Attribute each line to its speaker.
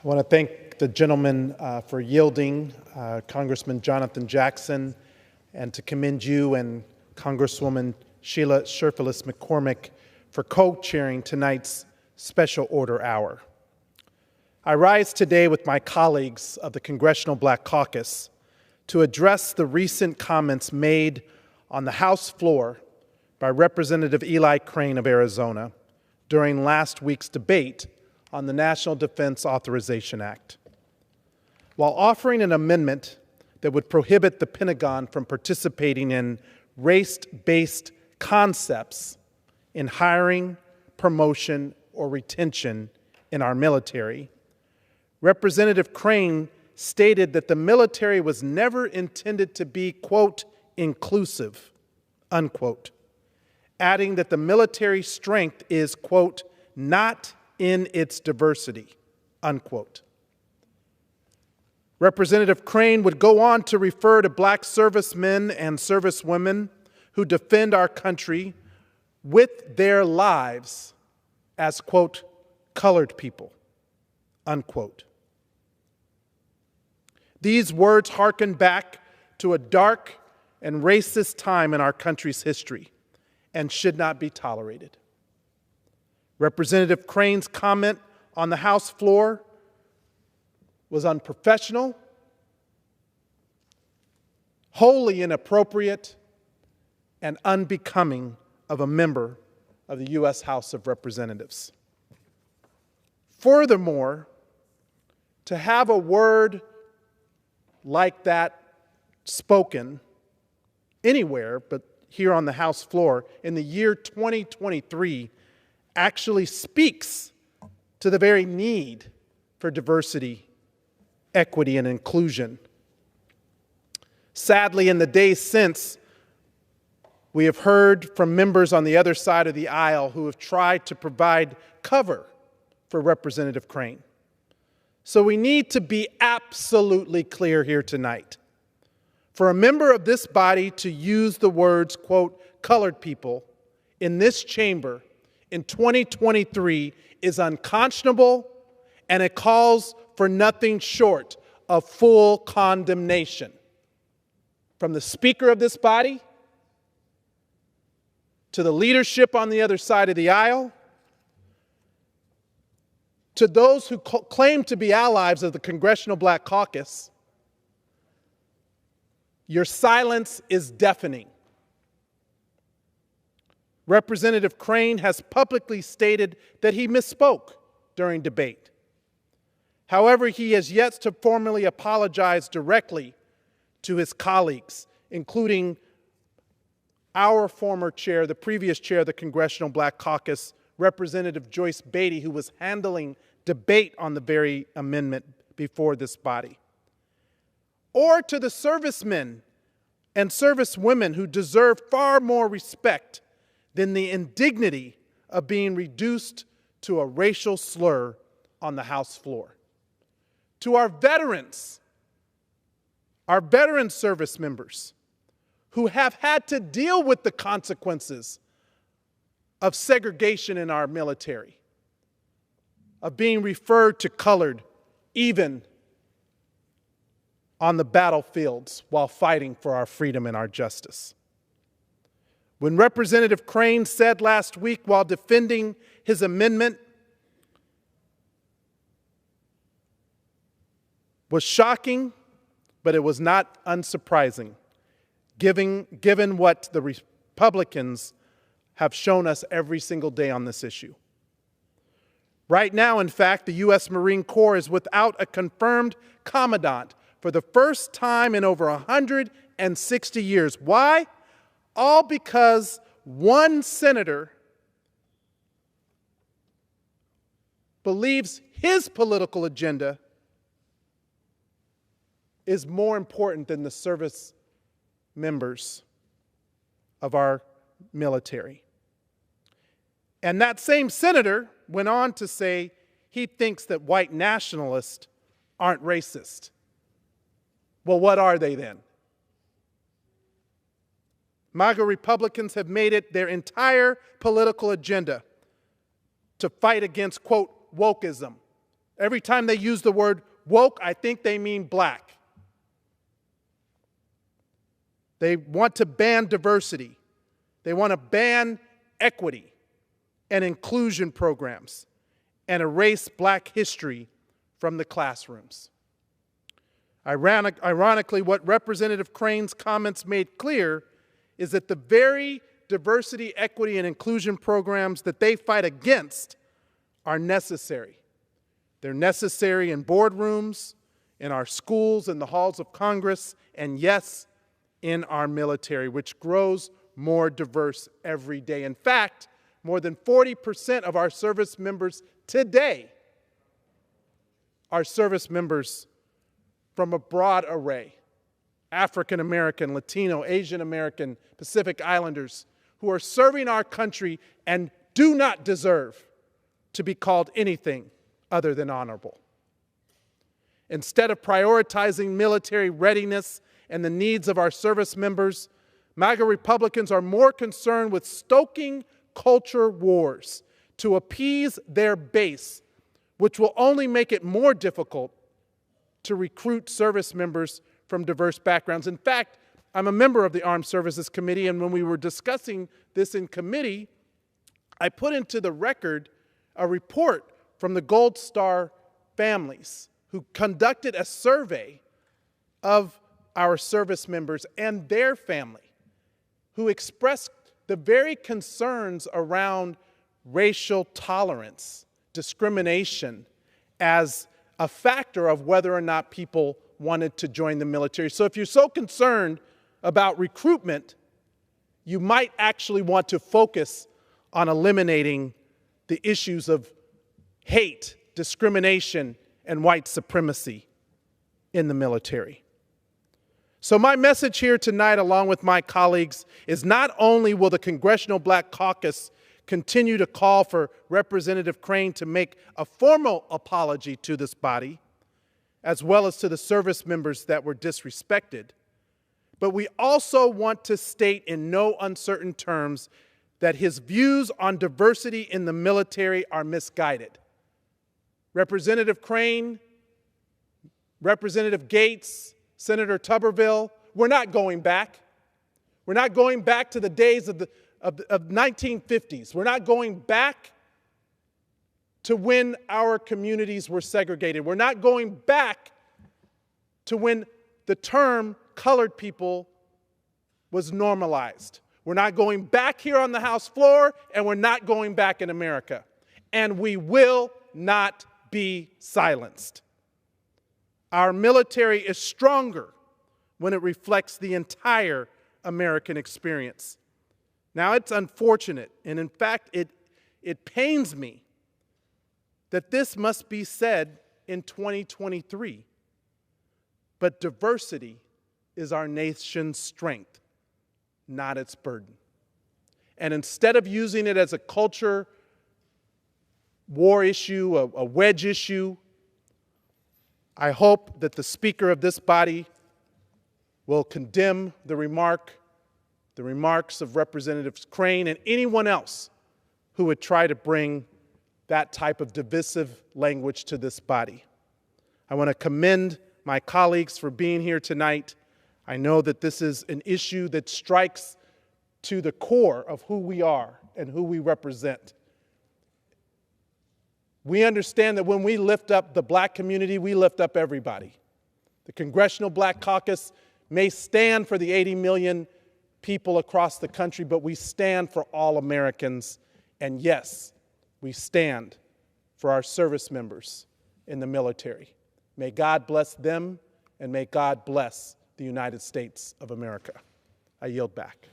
Speaker 1: I want to thank the gentleman for yielding, Congressman Jonathan Jackson, and to commend you and Congresswoman Sheila Sherfilis McCormick for co-chairing tonight's special order hour. I rise today with my colleagues of the Congressional Black Caucus to address the recent comments made on the House floor by Representative Eli Crane of Arizona during last week's debate on the National Defense Authorization Act. While offering an amendment that would prohibit the Pentagon from participating in race-based concepts in hiring, promotion, or retention in our military, Representative Crane stated that the military was never intended to be, quote, inclusive, unquote, adding that the military strength is, quote, not in its diversity, unquote. Representative Crane would go on to refer to black servicemen and servicewomen who defend our country with their lives as, quote, colored people, unquote. These words hearken back to a dark and racist time in our country's history and should not be tolerated. Representative Crane's comment on the House floor was unprofessional, wholly inappropriate, and unbecoming of a member of the U.S. House of Representatives. Furthermore, to have a word like that spoken anywhere but here on the House floor in the year 2023 actually speaks to the very need for diversity, equity, and inclusion. Sadly, in the days since, we have heard from members on the other side of the aisle who have tried to provide cover for Representative Crane. So we need to be absolutely clear here tonight. For a member of this body to use the words, quote, colored people in this chamber in 2023 is unconscionable, and it calls for nothing short of full condemnation. From the Speaker of this body to the leadership on the other side of the aisle, to those who claim to be allies of the Congressional Black Caucus, your silence is deafening. Representative Crane has publicly stated that he misspoke during debate. However, he has yet to formally apologize directly to his colleagues, including our former chair, the previous chair of the Congressional Black Caucus, Representative Joyce Beatty, who was handling debate on the very amendment before this body. Or to the servicemen and servicewomen who deserve far more respect than the indignity of being reduced to a racial slur on the House floor. To our veteran service members who have had to deal with the consequences of segregation in our military, of being referred to colored even on the battlefields while fighting for our freedom and our justice. When Representative Crane said last week while defending his amendment was shocking, but it was not unsurprising, given what the Republicans have shown us every single day on this issue. Right now, in fact, the U.S. Marine Corps is without a confirmed commandant for the first time in over 160 years. Why? All because one senator believes his political agenda is more important than the service members of our military. And that same senator went on to say he thinks that white nationalists aren't racist. Well, what are they then? MAGA Republicans have made it their entire political agenda to fight against, quote, wokeism, Every time they use the word woke, I think they mean black. They want to ban diversity. They want to ban equity and inclusion programs and erase black history from the classrooms. Ironically, what Representative Crane's comments made clear is that the very diversity, equity, and inclusion programs that they fight against are necessary. They're necessary in boardrooms, in our schools, in the halls of Congress, and yes, in our military, which grows more diverse every day. In fact, more than 40% of our service members today are service members from a broad array: African American, Latino, Asian American, Pacific Islanders, who are serving our country and do not deserve to be called anything other than honorable. Instead of prioritizing military readiness and the needs of our service members, MAGA Republicans are more concerned with stoking culture wars to appease their base, which will only make it more difficult to recruit service members from diverse backgrounds. In fact, I'm a member of the Armed Services Committee, and when we were discussing this in committee, I put into the record a report from the Gold Star families who conducted a survey of our service members and their family, who expressed the very concerns around racial tolerance, discrimination, as a factor of whether or not people wanted to join the military. So if you're so concerned about recruitment, you might actually want to focus on eliminating the issues of hate, discrimination, and white supremacy in the military. So my message here tonight, along with my colleagues, is not only will the Congressional Black Caucus continue to call for Representative Crane to make a formal apology to this body, as well as to the service members that were disrespected, but we also want to state in no uncertain terms that his views on diversity in the military are misguided. Representative Crane, Representative Gates, Senator Tuberville, we're not going back. We're not going back to the days of the 1950s. We're not going back to when our communities were segregated. We're not going back to when the term colored people was normalized. We're not going back here on the House floor, and we're not going back in America. And we will not be silenced. Our military is stronger when it reflects the entire American experience. Now, it's unfortunate, and in fact, it pains me that this must be said in 2023. But diversity is our nation's strength, not its burden. And instead of using it as a culture war issue, a wedge issue, I hope that the Speaker of this body will condemn the remarks of Representative Crane and anyone else who would try to bring that type of divisive language to this body. I want to commend my colleagues for being here tonight. I know that this is an issue that strikes to the core of who we are and who we represent. We understand that when we lift up the black community, we lift up everybody. The Congressional Black Caucus may stand for the 80 million people across the country, but we stand for all Americans. And yes, we stand for our service members in the military. May God bless them, and may God bless the United States of America. I yield back.